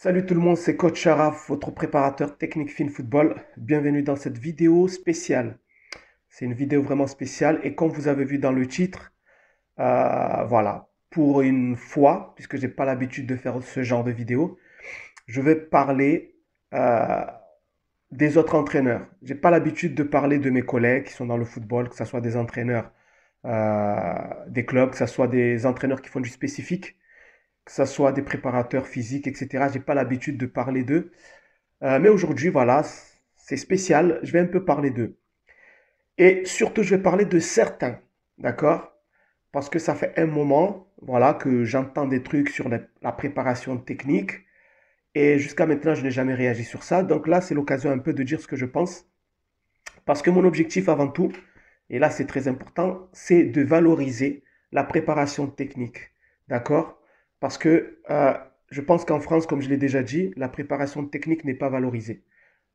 Salut tout le monde, c'est Coach Sharaf, votre préparateur technique Fin Football. Bienvenue dans cette vidéo spéciale. C'est une vidéo vraiment spéciale et comme vous avez vu dans le titre, voilà, pour une fois, puisque j'ai pas l'habitude de faire ce genre de vidéo, je vais parler euh, des autres entraîneurs. J'ai pas l'habitude de parler de mes collègues qui sont dans le football, que ce soit des entraîneurs des clubs, que ce soit des entraîneurs qui font du spécifique, que ce soit des préparateurs physiques, etc. J'ai pas l'habitude de parler d'eux. Mais aujourd'hui, voilà, c'est spécial. Je vais un peu parler d'eux. Et surtout, je vais parler de certains, d'accord? Parce que ça fait un moment, voilà, que j'entends des trucs sur la préparation technique. Et jusqu'à maintenant, je n'ai jamais réagi sur ça. Donc là, c'est l'occasion un peu de dire ce que je pense. Parce que mon objectif avant tout, et là c'est très important, c'est de valoriser la préparation technique. D'accord? Parce que je pense qu'en France, comme je l'ai déjà dit, la préparation technique n'est pas valorisée.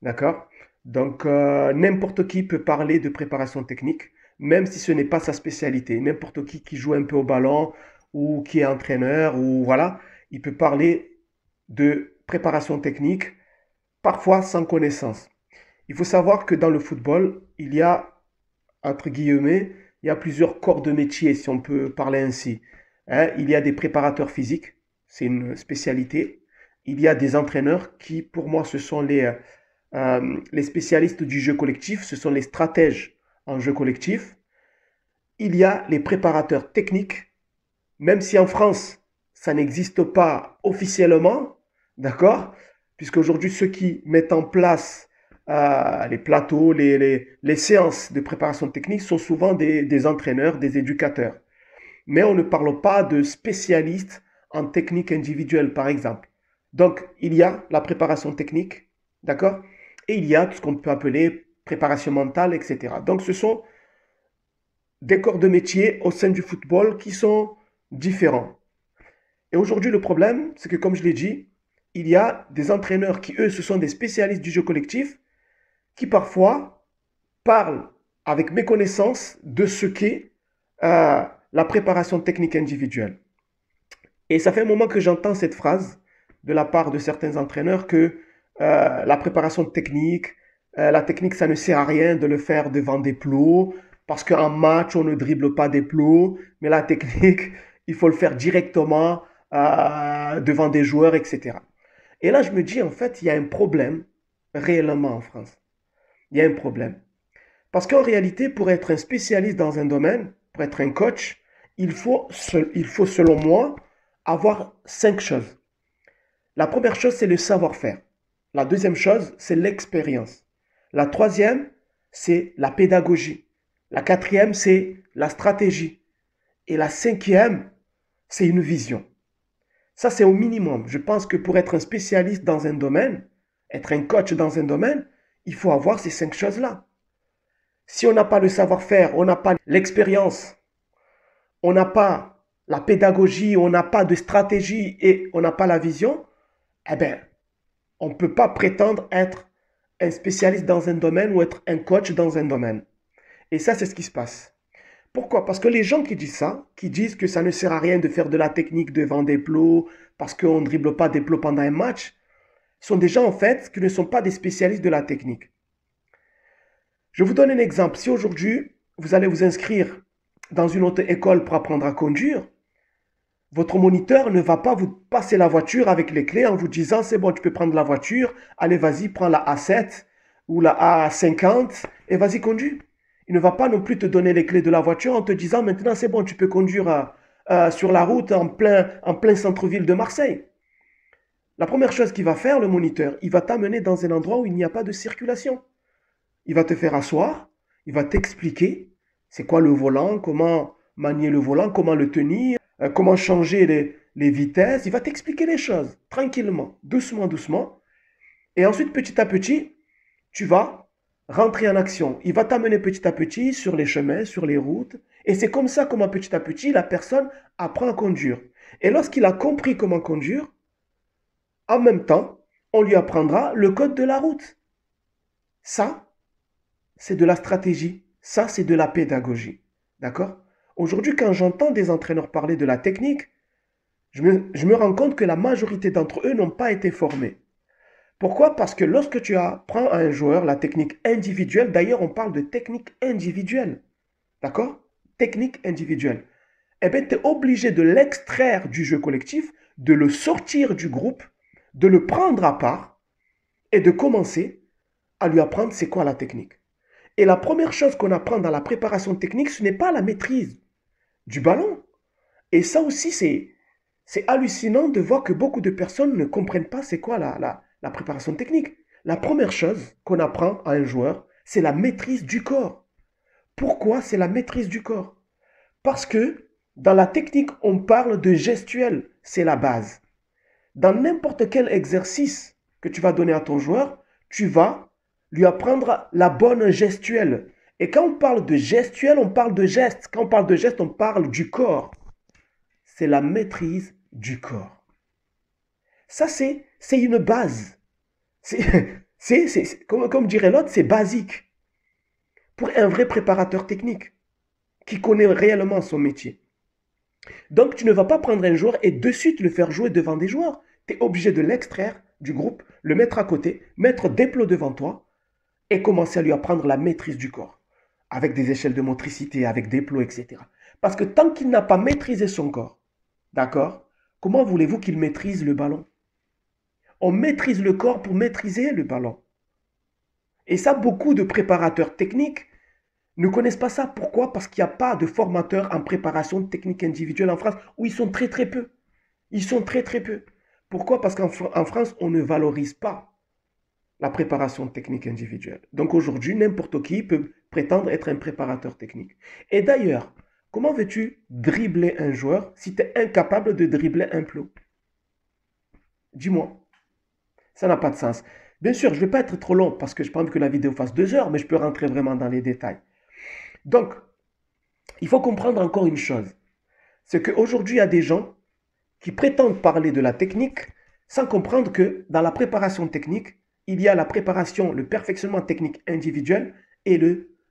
D'accord? Donc, n'importe qui peut parler de préparation technique, même si ce n'est pas sa spécialité. N'importe qui joue un peu au ballon ou qui est entraîneur ou voilà, il peut parler de préparation technique, parfois sans connaissance. Il faut savoir que dans le football, il y a, entre guillemets, il y a plusieurs corps de métier, si on peut parler ainsi. Hein, il y a des préparateurs physiques, c'est une spécialité. Il y a des entraîneurs qui, pour moi, ce sont les spécialistes du jeu collectif, ce sont les stratèges en jeu collectif. Il y a les préparateurs techniques, même si en France, ça n'existe pas officiellement, d'accord? Puisqu'aujourd'hui, ceux qui mettent en place les plateaux, les séances de préparation technique sont souvent des entraîneurs, des éducateurs. Mais on ne parle pas de spécialistes en technique individuelle, par exemple. Donc, il y a la préparation technique, d'accord? Et il y a tout ce qu'on peut appeler préparation mentale, etc. Donc, ce sont des corps de métier au sein du football qui sont différents. Et aujourd'hui, le problème, c'est que comme je l'ai dit, il y a des entraîneurs qui, eux, ce sont des spécialistes du jeu collectif, qui parfois parlent avec méconnaissance de ce qu'est la préparation technique individuelle. Et ça fait un moment que j'entends cette phrase de la part de certains entraîneurs que la préparation technique, la technique, ça ne sert à rien de le faire devant des plots, parce qu'en match, on ne dribble pas des plots, mais la technique, il faut le faire directement devant des joueurs, etc. Et là, je me dis, en fait, il y a un problème réellement en France. Il y a un problème. Parce qu'en réalité, pour être un spécialiste dans un domaine, pour être un coach, il faut selon moi, avoir 5 choses. La première chose, c'est le savoir-faire. La deuxième chose, c'est l'expérience. La troisième, c'est la pédagogie. La quatrième, c'est la stratégie. Et la cinquième, c'est une vision. Ça, c'est au minimum. Je pense que pour être un spécialiste dans un domaine, être un coach dans un domaine, il faut avoir ces 5 choses-là. Si on n'a pas le savoir-faire, on n'a pas l'expérience, on n'a pas la pédagogie, on n'a pas de stratégie et on n'a pas la vision, eh bien, on ne peut pas prétendre être un spécialiste dans un domaine ou être un coach dans un domaine. Et ça, c'est ce qui se passe. Pourquoi? Parce que les gens qui disent ça, qui disent que ça ne sert à rien de faire de la technique devant des plots, parce qu'on ne dribble pas des plots pendant un match, sont des gens en fait qui ne sont pas des spécialistes de la technique. Je vous donne un exemple. Si aujourd'hui, vous allez vous inscrire dans une autre école pour apprendre à conduire, votre moniteur ne va pas vous passer la voiture avec les clés en vous disant c'est bon, tu peux prendre la voiture, allez, vas-y, prends la A7 ou la A50 et vas-y, conduis. Il ne va pas non plus te donner les clés de la voiture en te disant maintenant c'est bon, tu peux conduire sur la route en plein centre-ville de Marseille. La première chose qu'il va faire, le moniteur, il va t'amener dans un endroit où il n'y a pas de circulation. Il va te faire asseoir, il va t'expliquer c'est quoi le volant, comment manier le volant, comment le tenir, comment changer les vitesses. Il va t'expliquer les choses tranquillement, doucement, doucement. Et ensuite, petit à petit, tu vas rentrer en action. Il va t'amener petit à petit sur les chemins, sur les routes. Et c'est comme ça comment petit à petit, la personne apprend à conduire. Et lorsqu'il a compris comment conduire, en même temps, on lui apprendra le code de la route. Ça, c'est de la stratégie. Ça, c'est de la pédagogie. D'accord? Aujourd'hui, quand j'entends des entraîneurs parler de la technique, Je me rends compte que la majorité d'entre eux n'ont pas été formés. Pourquoi? Parce que lorsque tu apprends à un joueur la technique individuelle, d'ailleurs on parle de technique individuelle, d'accord? Technique individuelle. Eh bien, tu es obligé de l'extraire du jeu collectif, de le sortir du groupe, de le prendre à part et de commencer à lui apprendre c'est quoi la technique. Et la première chose qu'on apprend dans la préparation technique, ce n'est pas la maîtrise du ballon. Et ça aussi, c'est hallucinant de voir que beaucoup de personnes ne comprennent pas c'est quoi la préparation technique. La première chose qu'on apprend à un joueur, c'est la maîtrise du corps. Pourquoi c'est la maîtrise du corps? Parce que dans la technique, on parle de gestuelle, c'est la base. Dans n'importe quel exercice que tu vas donner à ton joueur, tu vas lui apprendre la bonne gestuelle. Et quand on parle de gestuelle, on parle de geste. Quand on parle de geste, on parle du corps. C'est la maîtrise du corps. Ça, c'est une base. Comme dirait l'autre, c'est basique. Pour un vrai préparateur technique qui connaît réellement son métier. Donc, tu ne vas pas prendre un joueur et de suite le faire jouer devant des joueurs. Tu es obligé de l'extraire du groupe, le mettre à côté, mettre des plots devant toi et commencer à lui apprendre la maîtrise du corps. Avec des échelles de motricité, avec des plots, etc. Parce que tant qu'il n'a pas maîtrisé son corps, d'accord, comment voulez-vous qu'il maîtrise le ballon? On maîtrise le corps pour maîtriser le ballon. Et ça, beaucoup de préparateurs techniques ne connaissent pas ça. Pourquoi? Parce qu'il n'y a pas de formateurs en préparation technique individuelle en France, où ils sont très très peu. Ils sont très très peu. Pourquoi? Parce qu'en France, on ne valorise pas la préparation technique individuelle. Donc aujourd'hui, n'importe qui peut prétendre être un préparateur technique. Et d'ailleurs, comment veux-tu dribbler un joueur si tu es incapable de dribbler un plot? Dis-moi. Ça n'a pas de sens. Bien sûr, je ne vais pas être trop long parce que je n'ai pas envie que la vidéo fasse 2 heures, mais je peux rentrer vraiment dans les détails. Donc, il faut comprendre encore une chose. C'est qu'aujourd'hui, il y a des gens qui prétendent parler de la technique sans comprendre que dans la préparation technique, il y a la préparation, le perfectionnement technique individuel et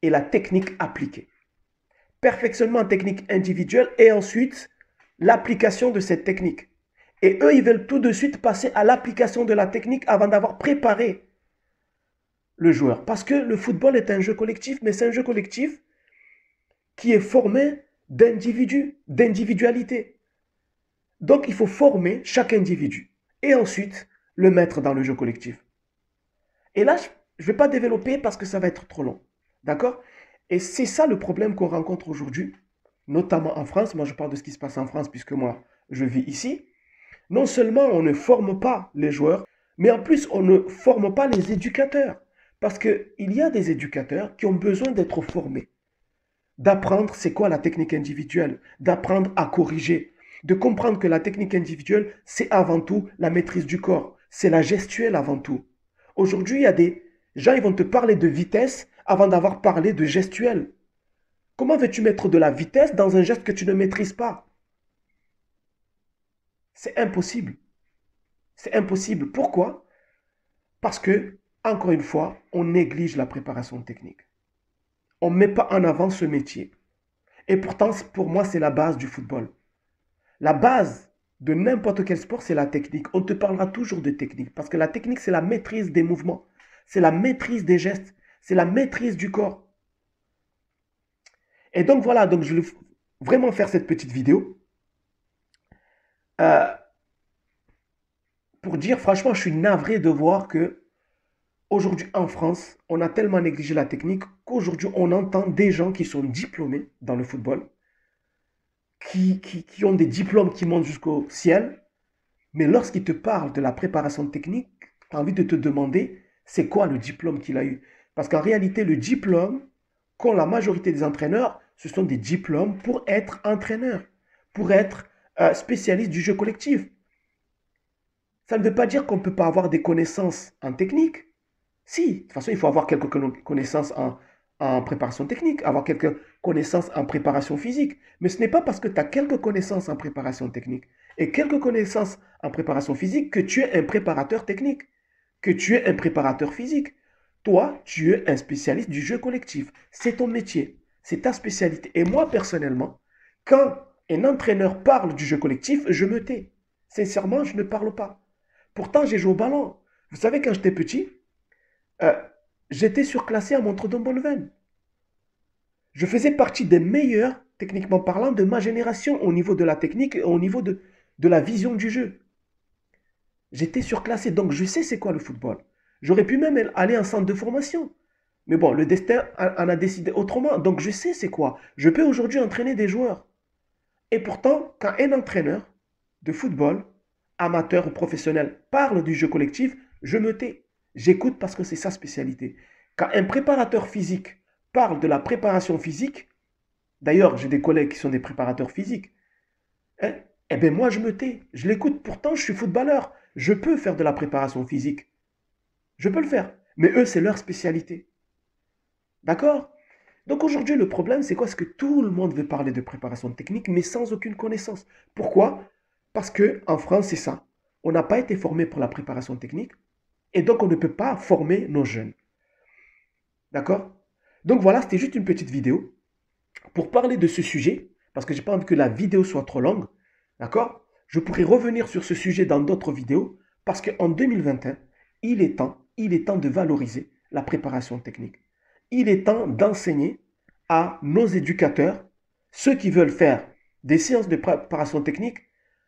la technique appliquée. Perfectionnement technique individuel et ensuite l'application de cette technique. Et eux, ils veulent tout de suite passer à l'application de la technique avant d'avoir préparé le joueur. Parce que le football est un jeu collectif, mais c'est un jeu collectif qui est formé d'individus, d'individualité. Donc, il faut former chaque individu et ensuite le mettre dans le jeu collectif. Et là, je ne vais pas développer parce que ça va être trop long. D'accord? Et c'est ça le problème qu'on rencontre aujourd'hui, notamment en France. Moi, je parle de ce qui se passe en France puisque moi, je vis ici. Non seulement on ne forme pas les joueurs, mais en plus on ne forme pas les éducateurs. Parce qu'il y a des éducateurs qui ont besoin d'être formés, d'apprendre c'est quoi la technique individuelle, d'apprendre à corriger, de comprendre que la technique individuelle, c'est avant tout la maîtrise du corps, c'est la gestuelle avant tout. Aujourd'hui, il y a des gens, ils vont te parler de vitesse avant d'avoir parlé de gestuelle. Comment veux-tu mettre de la vitesse dans un geste que tu ne maîtrises pas? C'est impossible. C'est impossible. Pourquoi? Parce que, encore une fois, on néglige la préparation technique. On ne met pas en avant ce métier. Et pourtant, pour moi, c'est la base du football. La base de n'importe quel sport, c'est la technique. On te parlera toujours de technique. Parce que la technique, c'est la maîtrise des mouvements. C'est la maîtrise des gestes. C'est la maîtrise du corps. Et donc voilà, donc je vais vraiment faire cette petite vidéo. Pour dire, franchement, je suis navré de voir que aujourd'hui en France, on a tellement négligé la technique qu'aujourd'hui, on entend des gens qui sont diplômés dans le football, qui ont des diplômes qui montent jusqu'au ciel, mais lorsqu'ils te parlent de la préparation technique, tu as envie de te demander, c'est quoi le diplôme qu'il a eu? Parce qu'en réalité, le diplôme qu'ont la majorité des entraîneurs, ce sont des diplômes pour être entraîneur, pour être spécialiste du jeu collectif. Ça ne veut pas dire qu'on ne peut pas avoir des connaissances en technique. Si, de toute façon, il faut avoir quelques connaissances en préparation technique, avoir quelques connaissances en préparation physique. Mais ce n'est pas parce que tu as quelques connaissances en préparation technique et quelques connaissances en préparation physique que tu es un préparateur technique, que tu es un préparateur physique. Toi, tu es un spécialiste du jeu collectif. C'est ton métier, c'est ta spécialité. Et moi, personnellement, quand un entraîneur parle du jeu collectif, je me tais. Sincèrement, je ne parle pas. Pourtant, j'ai joué au ballon. Vous savez, quand j'étais petit, euh, j'étais surclassé à Montreux-Donbonneven. Je faisais partie des meilleurs, techniquement parlant, de ma génération au niveau de la technique et au niveau de la vision du jeu. J'étais surclassé, donc je sais c'est quoi le football. J'aurais pu même aller en centre de formation. Mais bon, le destin en a décidé autrement, donc je sais c'est quoi. Je peux aujourd'hui entraîner des joueurs. Et pourtant, quand un entraîneur de football, amateur ou professionnel, parle du jeu collectif, je me tais. J'écoute parce que c'est sa spécialité. Quand un préparateur physique parle de la préparation physique, d'ailleurs, j'ai des collègues qui sont des préparateurs physiques, hein, eh bien moi je me tais. Je l'écoute, pourtant je suis footballeur. Je peux faire de la préparation physique. Je peux le faire. Mais eux, c'est leur spécialité. D'accord? Donc aujourd'hui, le problème, c'est quoi? C'est que tout le monde veut parler de préparation technique, mais sans aucune connaissance. Pourquoi? Parce que en France, c'est ça. On n'a pas été formé pour la préparation technique, et donc on ne peut pas former nos jeunes. D'accord? Donc voilà, c'était juste une petite vidéo pour parler de ce sujet, parce que j'ai pas envie que la vidéo soit trop longue. D'accord? Je pourrais revenir sur ce sujet dans d'autres vidéos, parce qu'en 2021, il est temps de valoriser la préparation technique. Il est temps d'enseigner à nos éducateurs, ceux qui veulent faire des séances de préparation technique,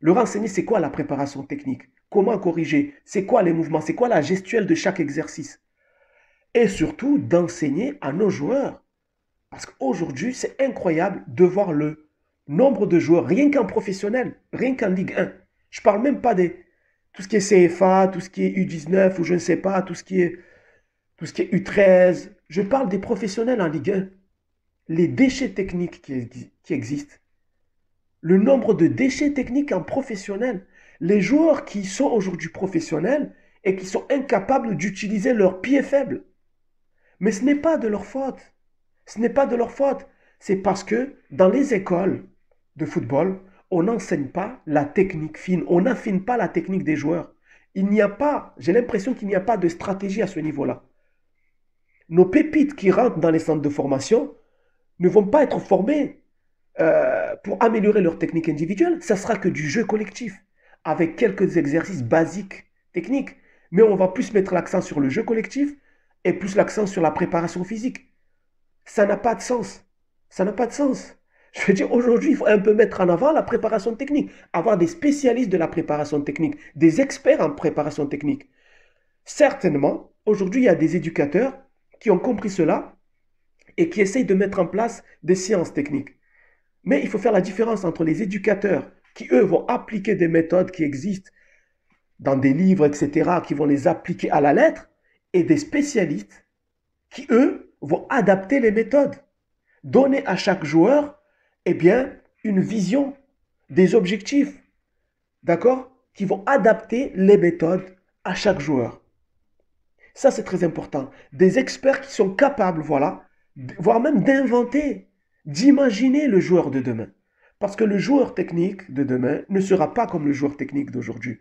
leur enseigner c'est quoi la préparation technique, comment corriger, c'est quoi les mouvements, c'est quoi la gestuelle de chaque exercice. Et surtout d'enseigner à nos joueurs. Parce qu'aujourd'hui, c'est incroyable de voir le nombre de joueurs, rien qu'en professionnel, rien qu'en Ligue 1. Je ne parle même pas de tout ce qui est CFA, tout ce qui est U19 ou je ne sais pas, tout ce qui est U13. Je parle des professionnels en Ligue 1. Les déchets techniques qui existent. Le nombre de déchets techniques en professionnel. Les joueurs qui sont aujourd'hui professionnels et qui sont incapables d'utiliser leurs pieds faibles. Mais ce n'est pas de leur faute. Ce n'est pas de leur faute. C'est parce que dans les écoles de football, on n'enseigne pas la technique fine. On n'affine pas la technique des joueurs. Il n'y a pas, j'ai l'impression qu'il n'y a pas de stratégie à ce niveau-là. Nos pépites qui rentrent dans les centres de formation ne vont pas être formées pour améliorer leur technique individuelle. Ça sera que du jeu collectif, avec quelques exercices basiques, techniques. Mais on va plus mettre l'accent sur le jeu collectif et plus l'accent sur la préparation physique. Ça n'a pas de sens. Ça n'a pas de sens. Je veux dire, aujourd'hui, il faut un peu mettre en avant la préparation technique. Avoir des spécialistes de la préparation technique, des experts en préparation technique. Certainement, aujourd'hui, il y a des éducateurs qui ont compris cela et qui essayent de mettre en place des séances techniques. Mais il faut faire la différence entre les éducateurs qui, eux, vont appliquer des méthodes qui existent dans des livres, etc., qui vont les appliquer à la lettre, et des spécialistes qui, eux, vont adapter les méthodes. Donner à chaque joueur, eh bien, une vision, des objectifs, d'accord, qui vont adapter les méthodes à chaque joueur. Ça, c'est très important. Des experts qui sont capables, voilà, voire même d'inventer, d'imaginer le joueur de demain. Parce que le joueur technique de demain ne sera pas comme le joueur technique d'aujourd'hui.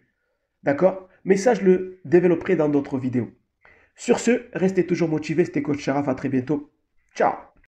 D'accord? Mais ça, je le développerai dans d'autres vidéos. Sur ce, restez toujours motivés. C'était Coach Sharaf. À très bientôt. Ciao!